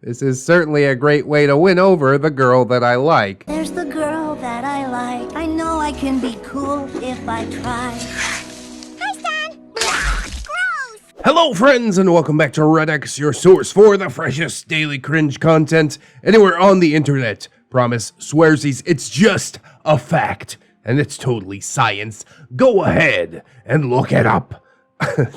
This is certainly a great way to win over the girl that I like. There's the girl that I like. I know I can be cool if I try. Hi, Stan! Gross! Hello, friends, and welcome back to ReddX, your source for the freshest daily cringe content anywhere on the internet. Promise, swearsies, it's just a fact, and it's totally science. Go ahead and look it up.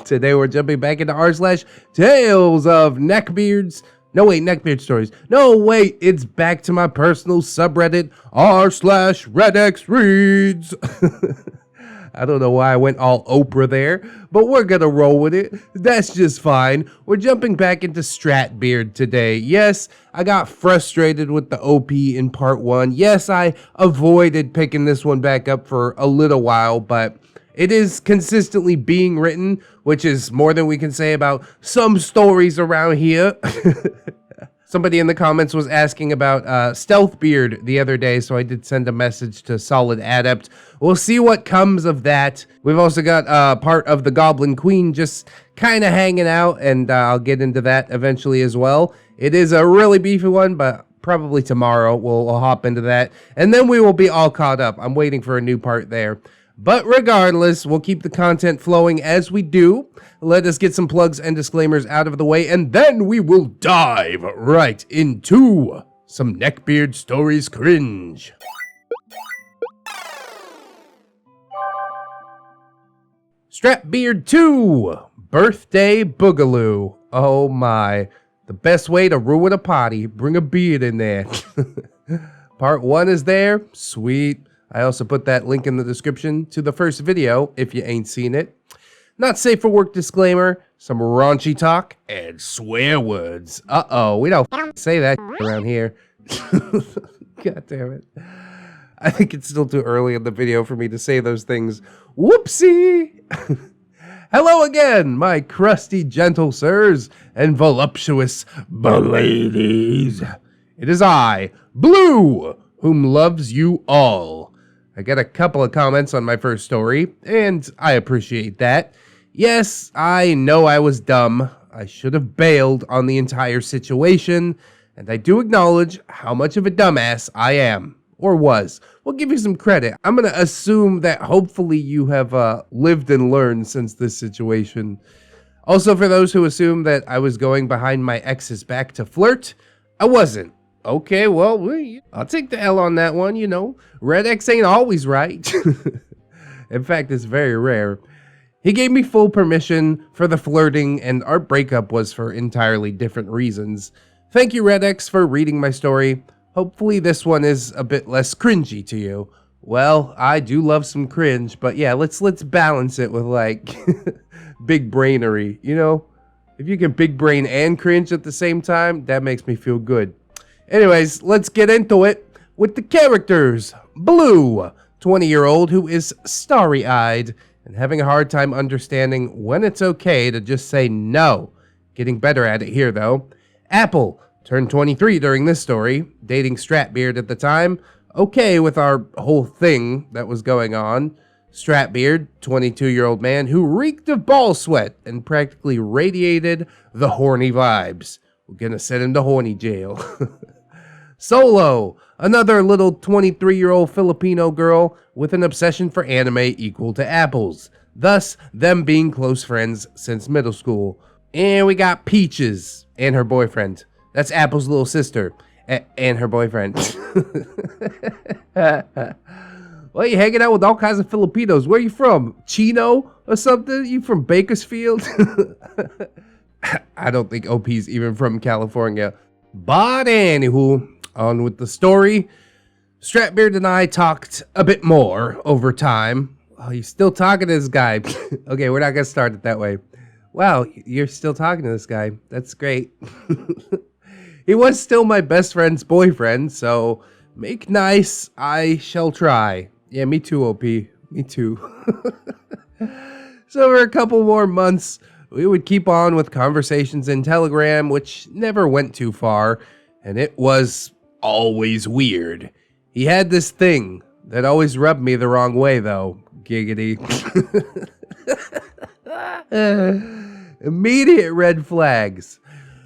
Today we're jumping back into r/Tales of Neckbeards. No, wait, Neckbeard stories. No, wait, it's back to my personal subreddit, r/ReddX reads. I don't know why I went all Oprah there, but we're gonna roll with it. That's just fine. We're jumping back into Stratbeard today. Yes, I got frustrated with the OP in part 1. Yes, I avoided picking this one back up for a little while, but it is consistently being written, which is more than we can say about some stories around here. Somebody in the comments was asking about Stealthbeard the other day, so I did send a message to Solid Adept. We'll see what comes of that. We've also got part of the Goblin Queen just kind of hanging out, and I'll get into that eventually as well. It is a really beefy one, but probably tomorrow we'll hop into that, and then we will be all caught up. I'm waiting for a new part there. But regardless, we'll keep the content flowing as we do. Let us get some plugs and disclaimers out of the way, and then we will dive right into some Neckbeard Stories cringe. Stratbeard 2, Birthday Boogaloo. Oh my, the best way to ruin a party, bring a beard in there. Part 1 is there, sweet. I also put that link in the description to the first video if you ain't seen it. Not safe for work disclaimer, some raunchy talk, and swear words. Uh-oh, we don't say that around here. God damn it. I think it's still too early in the video for me to say those things. Whoopsie! Hello again, my crusty gentle sirs and voluptuous ladies. It is I, Blue, whom loves you all. I got a couple of comments on my first story, and I appreciate that. Yes, I know I was dumb. I should have bailed on the entire situation, and I do acknowledge how much of a dumbass I am, or was. We'll give you some credit. I'm going to assume that hopefully you have lived and learned since this situation. Also, for those who assume that I was going behind my ex's back to flirt, I wasn't. Okay, well, I'll take the L on that one, you know. ReddX ain't always right. In fact, it's very rare. He gave me full permission for the flirting, and our breakup was for entirely different reasons. Thank you, ReddX, for reading my story. Hopefully this one is a bit less cringy to you. Well, I do love some cringe, but yeah, let's balance it with, like, big brainery, you know? If you can big brain and cringe at the same time, that makes me feel good. Anyways, let's get into it with the characters. Blue, 20-year-old who is starry-eyed and having a hard time understanding when it's okay to just say no. Getting better at it here, though. Apple, turned 23 during this story, dating Stratbeard at the time, okay with our whole thing that was going on. Stratbeard, 22-year-old man who reeked of ball sweat and practically radiated the horny vibes. We're gonna send him to horny jail. Solo, another little 23-year-old Filipino girl with an obsession for anime equal to apples, thus them being close friends since middle school. And we got Peaches and her boyfriend. That's Apple's little sister and her boyfriend. Well, you're hanging out with all kinds of Filipinos. Where are you from? Chino or something? You from Bakersfield? I don't think OP's even from California. But anywho, on with the story. Stratbeard and I talked a bit more over time. Oh, you're still talking to this guy. Okay, we're not going to start it that way. Wow, you're still talking to this guy. That's great. He was still my best friend's boyfriend, so make nice, I shall try. Yeah, me too, OP. Me too. So for a couple more months, we would keep on with conversations in Telegram, which never went too far, and it was always weird. He had this thing that always rubbed me the wrong way, though. Giggity. Immediate red flags.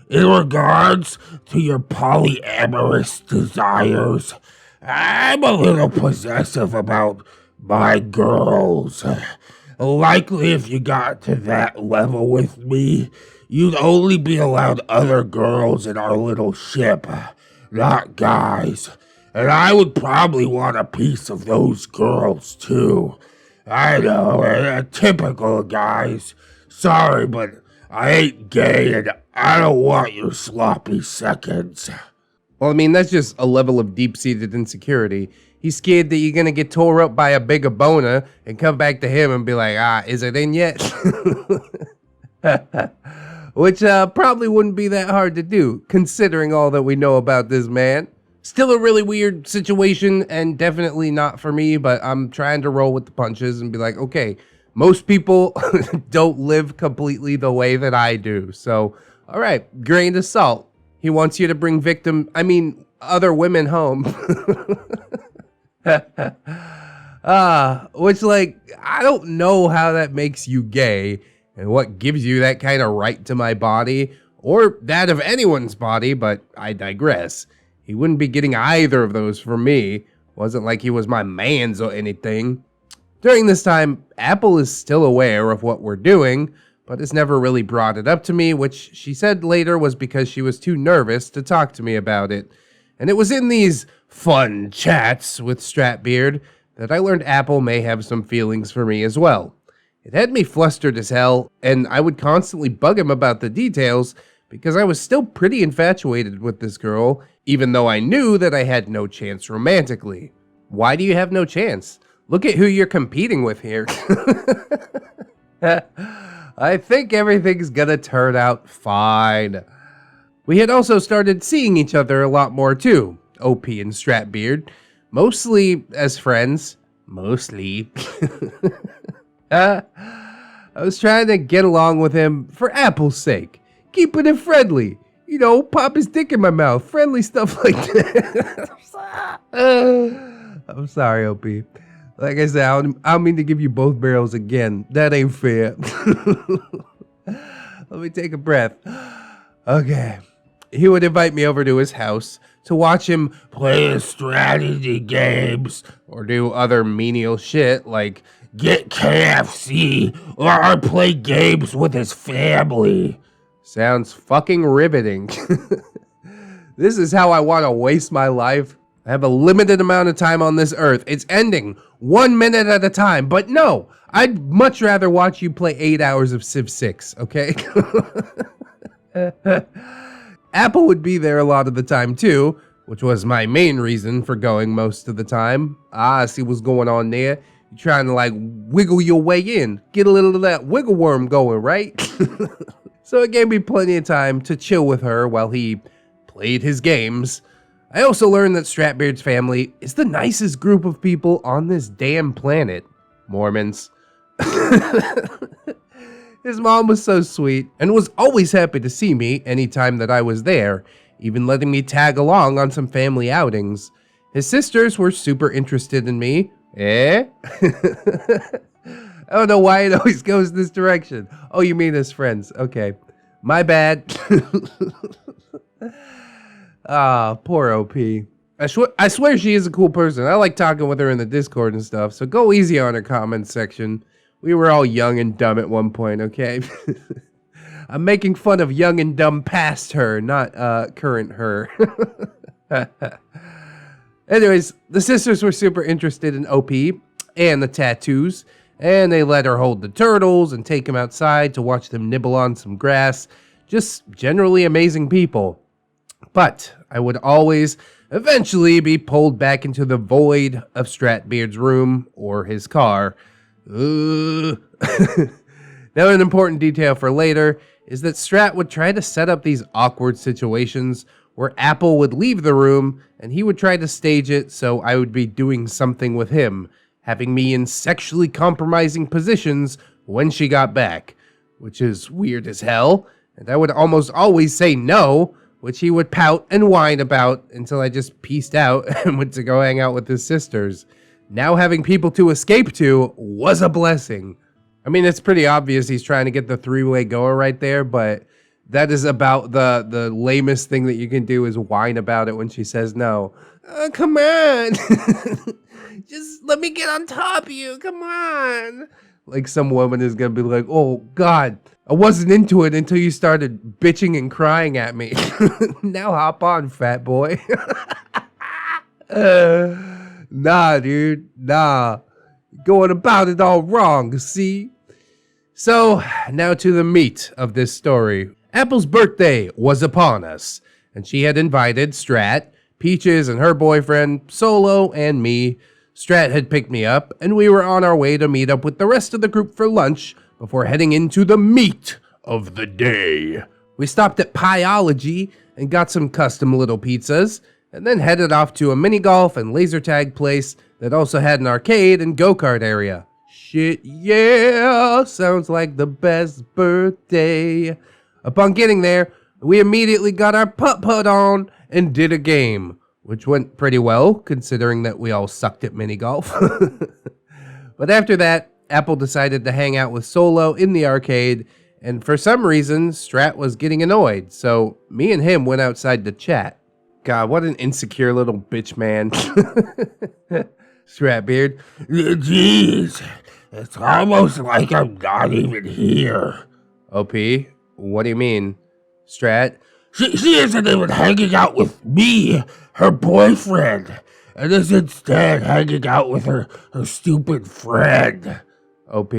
In regards to your polyamorous desires, I'm a little possessive about my girls. Likely if you got to that level with me, you'd only be allowed other girls in our little ship, not guys. And I would probably want a piece of those girls too. I know, typical guys. Sorry, but I ain't gay and I don't want your sloppy seconds. Well, I mean, that's just a level of deep-seated insecurity. He's scared that you're gonna get tore up by a bigger boner and come back to him and be like, is it in yet? Which probably wouldn't be that hard to do, considering all that we know about this man. Still a really weird situation, and definitely not for me, but I'm trying to roll with the punches and be like, okay, most people don't live completely the way that I do. So, all right, grain of salt. He wants you to bring other women home. Which, like, I don't know how that makes you gay and what gives you that kind of right to my body or that of anyone's body, but I digress. He wouldn't be getting either of those from me. Wasn't like he was my man's or anything. During this time, Apple is still aware of what we're doing, but has never really brought it up to me, which she said later was because she was too nervous to talk to me about it. And it was in these fun chats with Stratbeard that I learned Apple may have some feelings for me as well. It had me flustered as hell, and I would constantly bug him about the details because I was still pretty infatuated with this girl, even though I knew that I had no chance romantically. Why do you have no chance? Look at who you're competing with here. I think everything's gonna turn out fine. We had also started seeing each other a lot more too, OP and Stratbeard, mostly as friends. Mostly. I was trying to get along with him for Apple's sake, keeping it friendly. You know, pop his dick in my mouth, friendly stuff like that. I'm sorry, OP. Like I said, I don't mean to give you both barrels again. That ain't fair. Let me take a breath. Okay. He would invite me over to his house to watch him play strategy games or do other menial shit like get KFC or play games with his family. Sounds fucking riveting. This is how I want to waste my life. I have a limited amount of time on this earth. It's ending 1 minute at a time. But no, I'd much rather watch you play 8 hours of Civ 6, okay? Apple would be there a lot of the time too, which was my main reason for going most of the time. I see what's going on there. You're trying to like wiggle your way in. Get a little of that wiggle worm going, right? So it gave me plenty of time to chill with her while he played his games. I also learned that Stratbeard's family is the nicest group of people on this damn planet. Mormons. His mom was so sweet and was always happy to see me anytime that I was there, even letting me tag along on some family outings. His sisters were super interested in me. I don't know why it always goes this direction. Oh, you mean as friends. Okay. My bad. Poor OP. I swear she is a cool person. I like talking with her in the Discord and stuff, so go easy on her comments section. We were all young and dumb at one point, okay? I'm making fun of young and dumb past her, not current her. Anyways, the sisters were super interested in OP and the tattoos, and they let her hold the turtles and take them outside to watch them nibble on some grass. Just generally amazing people. But I would always eventually be pulled back into the void of Stratbeard's room or his car. Now, an important detail for later is that Strat would try to set up these awkward situations where Apple would leave the room and he would try to stage it so I would be doing something with him, having me in sexually compromising positions when she got back, which is weird as hell, and I would almost always say no, which he would pout and whine about until I just peaced out and went to go hang out with his sisters. Now having people to escape to was a blessing. I mean, it's pretty obvious he's trying to get the three-way goer right there, but That is about the lamest thing that you can do is whine about it when she says no. Come on. Just let me get on top of you. Come on. Like some woman is going to be like, oh, God, I wasn't into it until you started bitching and crying at me. Now hop on, fat boy. Nah, dude. Nah. Going about it all wrong, see? So, now to the meat of this story. Apple's birthday was upon us, and she had invited Strat, Peaches and her boyfriend, Solo, and me. Strat had picked me up, and we were on our way to meet up with the rest of the group for lunch before heading into the meat of the day. We stopped at Pieology and got some custom little pizzas, and then headed off to a mini golf and laser tag place that also had an arcade and go-kart area. Shit, yeah, sounds like the best birthday. Upon getting there, we immediately got our putt-putt on and did a game, which went pretty well, considering that we all sucked at mini golf. But after that, Apple decided to hang out with Solo in the arcade, and for some reason, Strat was getting annoyed, so me and him went outside to chat. God, what an insecure little bitch man. Stratbeard. Jeez, it's almost like I'm not even here. OP, what do you mean? Strat? She isn't even hanging out with me, her boyfriend, and is instead hanging out with her stupid friend. OP?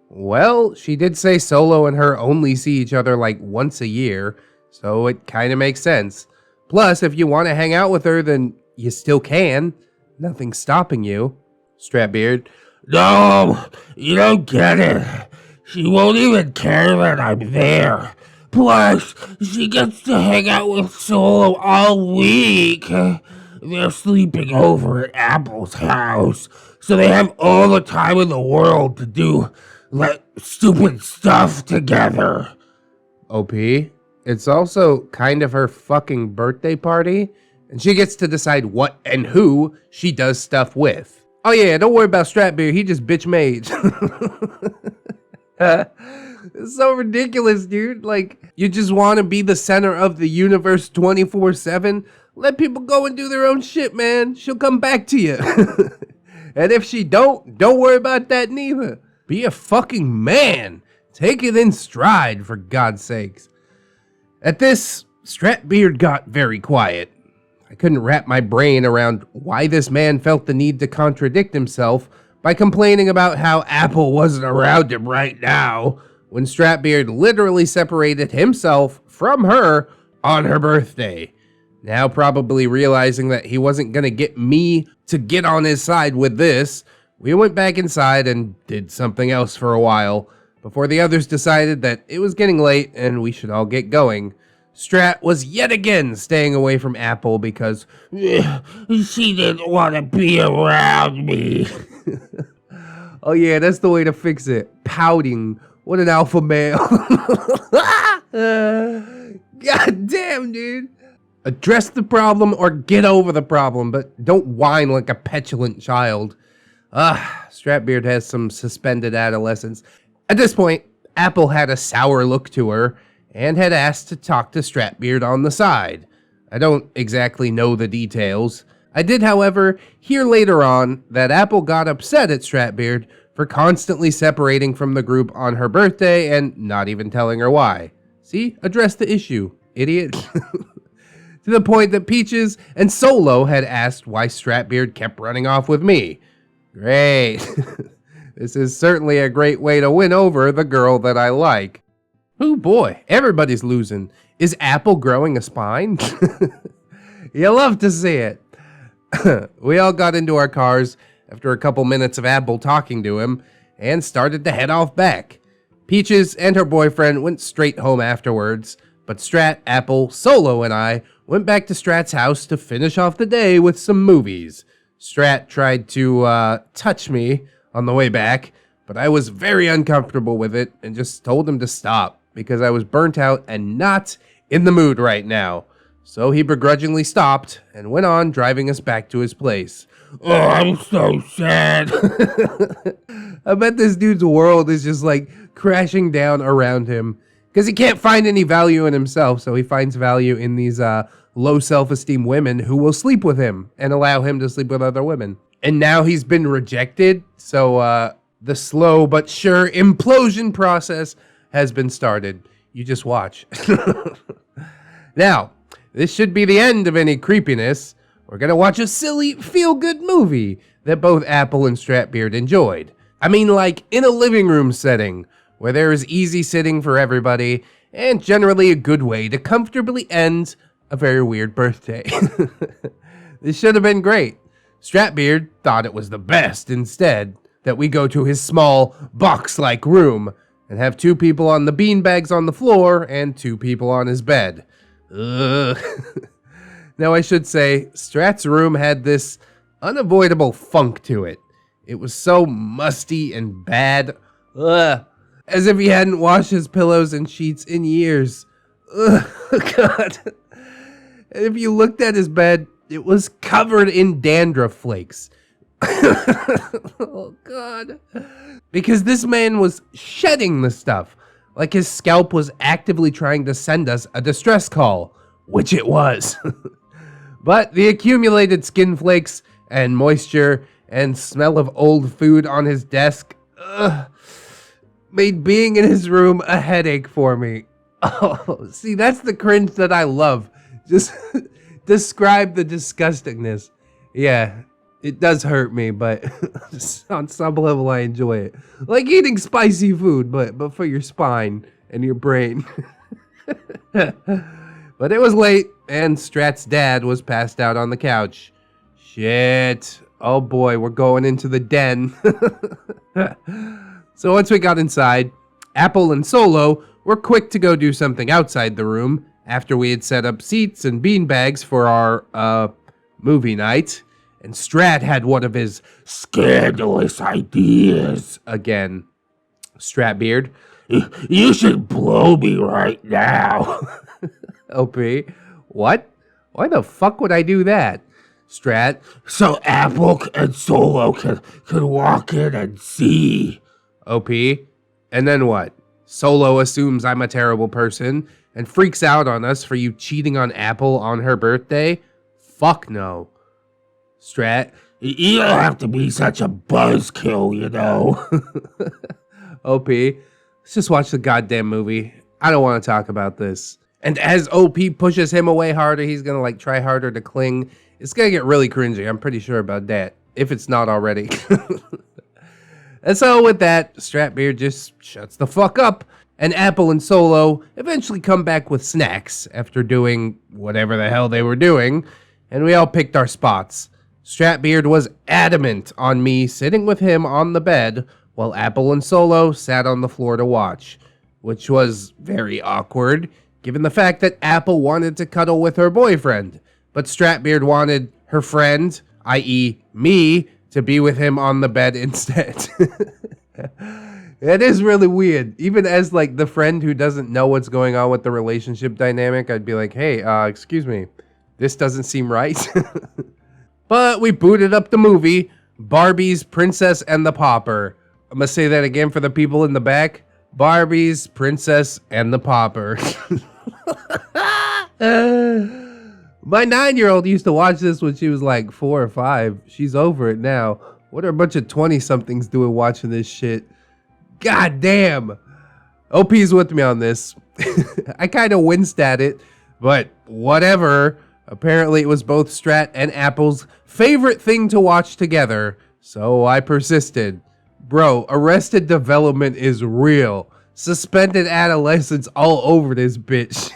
Well, she did say Solo and her only see each other like once a year, so it kind of makes sense. Plus, if you want to hang out with her, then you still can. Nothing's stopping you. Stratbeard. No, you don't get it. She won't even care that I'm there. Plus, she gets to hang out with Solo all week. They're sleeping over at Apple's house, so they have all the time in the world to do, like, stupid stuff together. OP? It's also kind of her fucking birthday party, and she gets to decide what and who she does stuff with. Oh yeah, don't worry about Stratbeard, he just bitch made. It's so ridiculous, dude. Like, you just want to be the center of the universe 24/7? Let people go and do their own shit, man. She'll come back to you. And if she don't worry about that neither. Be a fucking man. Take it in stride, for God's sakes. At this, Stratbeard got very quiet. I couldn't wrap my brain around why this man felt the need to contradict himself by complaining about how Apple wasn't around him right now, when Stratbeard literally separated himself from her on her birthday. Now probably realizing that he wasn't gonna get me to get on his side with this, we went back inside and did something else for a while, before the others decided that it was getting late and we should all get going. Strat was yet again staying away from Apple because she didn't want to be around me. Oh yeah, that's the way to fix it. Pouting. What an alpha male. God damn, dude. Address the problem or get over the problem, but don't whine like a petulant child. Stratbeard has some suspended adolescence. At this point, Apple had a sour look to her and had asked to talk to Stratbeard on the side. I don't exactly know the details. I did, however, hear later on that Apple got upset at Stratbeard for constantly separating from the group on her birthday and not even telling her why. See? Address the issue, idiot. To the point that Peaches and Solo had asked why Stratbeard kept running off with me. Great. This is certainly a great way to win over the girl that I like. Oh boy, everybody's losing. Is Apple growing a spine? You love to see it. We all got into our cars after a couple minutes of Apple talking to him and started to head off back. Peaches and her boyfriend went straight home afterwards, but Strat, Apple, Solo, and I went back to Strat's house to finish off the day with some movies. Strat tried to touch me on the way back, but I was very uncomfortable with it and just told him to stop because I was burnt out and not in the mood right now. So he begrudgingly stopped and went on driving us back to his place. Oh, I'm so sad. I bet this dude's world is just like crashing down around him Because he can't find any value in himself, so he finds value in these low self-esteem women who will sleep with him and allow him to sleep with other women. And now he's been rejected, so the slow but sure implosion process has been started. You just watch. Now, this should be the end of any creepiness. We're gonna watch a silly, feel-good movie that both Apple and Stratbeard enjoyed. I mean, like, in a living room setting, where there is easy sitting for everybody, and generally a good way to comfortably end a very weird birthday. This should have been great. Stratbeard thought it was the best, instead, that we go to his small, box-like room, and have 2 people on the beanbags on the floor, and 2 people on his bed. Ugh. Now I should say, Strat's room had this unavoidable funk to it. It was so musty and bad. Ugh. As if he hadn't washed his pillows and sheets in years. Ugh, God. And if you looked at his bed, it was covered in dandruff flakes. Oh, God. Because this man was shedding the stuff. Like his scalp was actively trying to send us a distress call. Which it was. But the accumulated skin flakes and moisture and smell of old food on his desk made being in his room a headache for me. Oh, see, that's the cringe that I love. Just describe the disgustingness. Yeah, it does hurt me, but on some level I enjoy it. Like eating spicy food, but for your spine and your brain. But it was late, and Strat's dad was passed out on the couch. Shit. Oh boy, we're going into the den. So once we got inside, Apple and Solo were quick to go do something outside the room after we had set up seats and beanbags for our, movie night. And Strat had one of his Scandalous ideas. again. Stratbeard. You should blow me right now. OP. What? Why the fuck would I do that? Strat. So Apple and Solo can walk in and see. OP. And then what? Solo assumes I'm a terrible person and freaks out on us for you cheating on Apple on her birthday? Fuck no. Strat. You don't have to be such a buzzkill, you know. OP. Let's just watch the goddamn movie. I don't want to talk about this. And as OP pushes him away harder, he's gonna like try harder to cling. It's gonna get really cringy. I'm pretty sure about that. If it's not already. And so with that, Stratbeard just shuts the fuck up. And Apple and Solo eventually come back with snacks after doing whatever the hell they were doing. And we all picked our spots. Stratbeard was adamant on me sitting with him on the bed while Apple and Solo sat on the floor to watch. Which was very awkward, given the fact that Apple wanted to cuddle with her boyfriend, but Stratbeard wanted her friend, i.e. me, to be with him on the bed instead. It is really weird. Even as like the friend who doesn't know what's going on with the relationship dynamic, I'd be like, hey, excuse me, this doesn't seem right. But we booted up the movie, Barbie's Princess and the Pauper. I'm gonna say that again for the people in the back. Barbie's Princess and the Pauper. My 9-year-old used to watch this when she was like 4 or 5. She's over it now. What are a bunch of 20-somethings doing watching this shit? God damn. OP's with me on this. I kind of winced at it, but whatever. Apparently it was both Strat and Apple's favorite thing to watch together, so I persisted. Bro, Arrested Development is real. Suspended adolescence all over this bitch.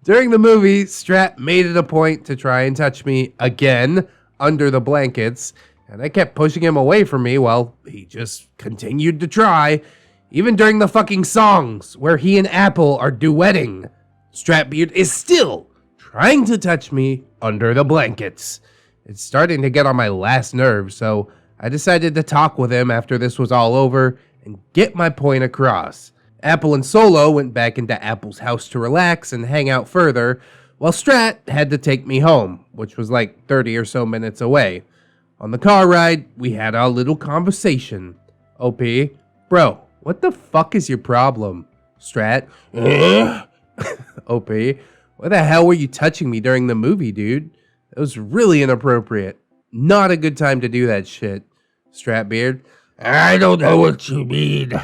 During the movie, Strat made it a point to try and touch me again under the blankets, and I kept pushing him away from me while he just continued to try, even during the fucking songs where he and Apple are duetting. Stratbeard is still trying to touch me under the blankets. It's starting to get on my last nerve, so I decided to talk with him after this was all over and get my point across. Apple and Solo went back into Apple's house to relax and hang out further, while Strat had to take me home, which was like 30 or so minutes away. On the car ride, we had our little conversation. OP, bro, What the fuck is your problem, Strat? OP, why the hell were you touching me during the movie, dude? It was really inappropriate. Not a good time to do that shit, Stratbeard. I don't know what you mean.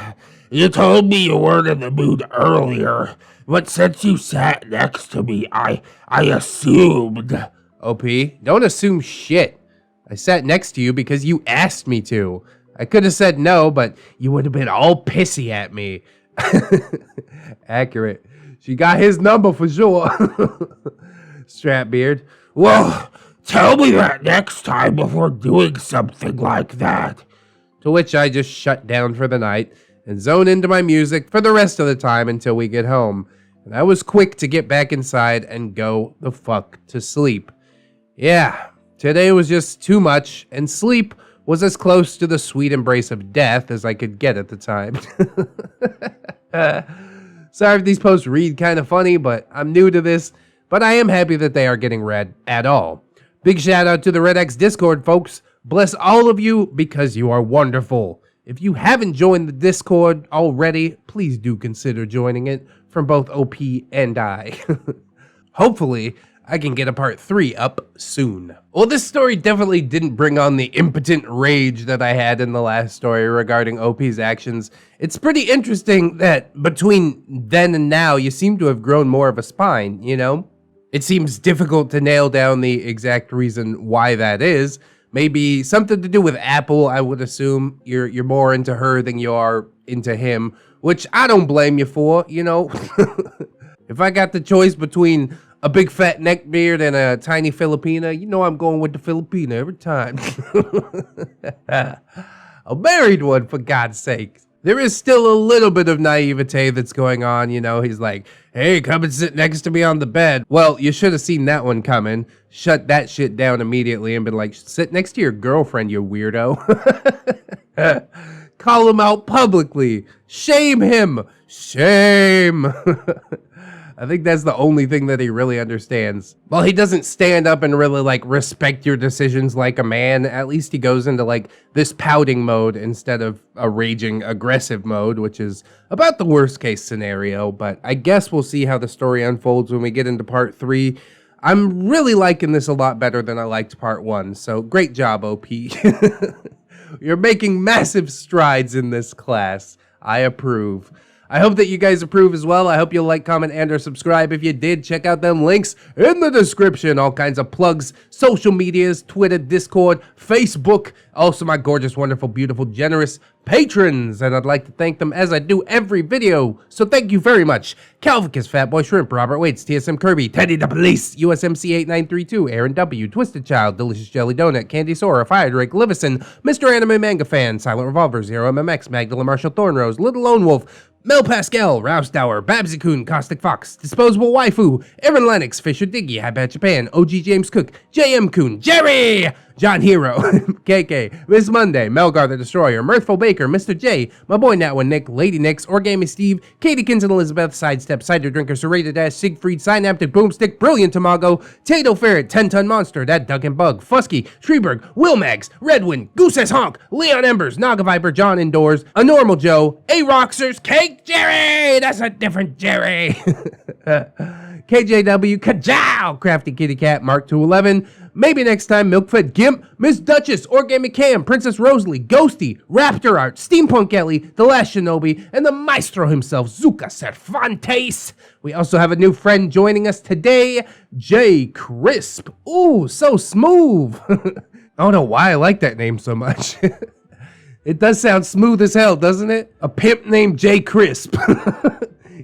You told me you weren't in the mood earlier, but since you sat next to me, I assumed. OP, don't assume shit. I sat next to you because you asked me to. I could have said no, but you would have been all pissy at me. Accurate. She got his number for sure. Stratbeard. Well, tell me that next time before doing something like that. To which I just shut down for the night and zone into my music for the rest of the time until we get home. And I was quick to get back inside and go the fuck to sleep. Yeah, today was just too much, and sleep was as close to the sweet embrace of death as I could get at the time. Sorry if these posts read kind of funny, but I'm new to this, but I am happy that they are getting read at all. Big shout out to the ReddX Discord, folks. Bless all of you because you are wonderful. If you haven't joined the Discord already, please do consider joining it from both OP and I. Hopefully, I can get a part 3 up soon. Well, this story definitely didn't bring on the impotent rage that I had in the last story regarding OP's actions. It's pretty interesting that between then and now, you seem to have grown more of a spine, you know? It seems difficult to nail down the exact reason why that is. Maybe something to do with Apple, I would assume. You're more into her than you are into him, which I don't blame you for, you know? If I got the choice between a big fat neckbeard and a tiny Filipina, you know I'm going with the Filipina every time. A married one, for God's sake. There is still a little bit of naivete that's going on, you know. He's like, hey, come and sit next to me on the bed. Well, you should have seen that one coming. Shut that shit down immediately and been like, sit next to your girlfriend, you weirdo. Call him out publicly. Shame him. Shame. I think that's the only thing that he really understands. Well, he doesn't stand up and really like respect your decisions like a man. At least he goes into like this pouting mode instead of a raging aggressive mode, which is about the worst case scenario. But I guess we'll see how the story unfolds when we get into part 3. I'm really liking this a lot better than I liked part 1. So great job, OP. You're making massive strides in this class. I approve. I hope that you guys approve as well. I hope you'll like, comment, and or subscribe. If you did, check out them links in the description. All kinds of plugs, social medias, Twitter, Discord, Facebook. Also my gorgeous, wonderful, beautiful, generous patrons. And I'd like to thank them as I do every video. So thank you very much. Calvicus, Fatboy Shrimp, Robert Waits, TSM Kirby, Teddy the Police, USMC 8932, Aaron W, Twisted Child, Delicious Jelly Donut, Candy Sora, Fire Drake, Livison, Mr. Anime Manga Fan, Silent Revolver, Zero MMX, Magdalene Marshall Thornrose, Little Lone Wolf, Mel Pascal, Rousdower, Babsy-kun, Caustic Fox, Disposable Waifu, Aaron Lennox, Fisher Diggy, Hypat Japan, OG James Cook, JM Kun, Jerry, John Hero, KK, Miss Monday, Melgar the Destroyer, Mirthful Baker, Mr. J, my boy Natwin Nick, Lady Nix, Origami Steve, Katykins and Elizabeth, Sidestep, Cider Drinker, Serrated Ash, Siegfried, Synaptic, Boomstick, Brilliant Tamago, Tato Ferret, 10-Ton Monster, That Duck and Bug, Fusky, Treeberg, Wilmags, Redwind, Goose as Honk, Leon Embers, Naga Viper, John Indoors, A Normal Joe, A Roxers, Cake Jerry, that's a different Jerry, KJW, Kajow, Crafty Kitty Cat, Mark 211, maybe next time, Milkfed Gimp, Miss Duchess, Origami Cam, Princess Rosalie, Ghosty, Raptor Art, Steampunk Ellie, The Last Shinobi, and the maestro himself, Zuka Cervantes. We also have a new friend joining us today, Jay Crisp. Ooh, so smooth. I don't know why I like that name so much. It does sound smooth as hell, doesn't it? A pimp named Jay Crisp.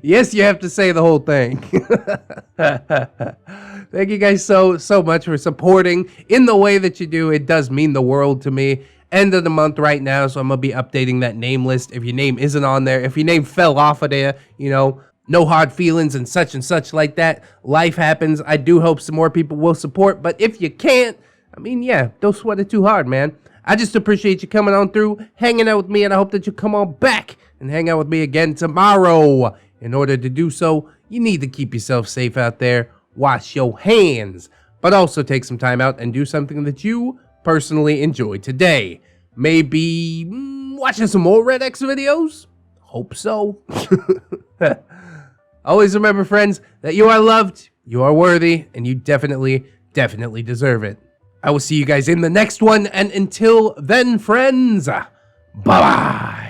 Yes, you have to say the whole thing. Thank you guys so much for supporting in the way that you do. It does mean the world to me. End of the month right now, so I'm going to be updating that name list. If your name isn't on there, if your name fell off of there, you know, no hard feelings and such like that. Life happens. I do hope some more people will support, but if you can't, I mean, yeah, don't sweat it too hard, man. I just appreciate you coming on through, hanging out with me, and I hope that you come on back and hang out with me again tomorrow. In order to do so, you need to keep yourself safe out there, wash your hands, but also take some time out and do something that you personally enjoyed today. Maybe watching some more ReddX videos? hope so. Always remember, friends, that you are loved, you are worthy, and you definitely deserve it. I will see you guys in the next one, and until then, friends, bye-bye.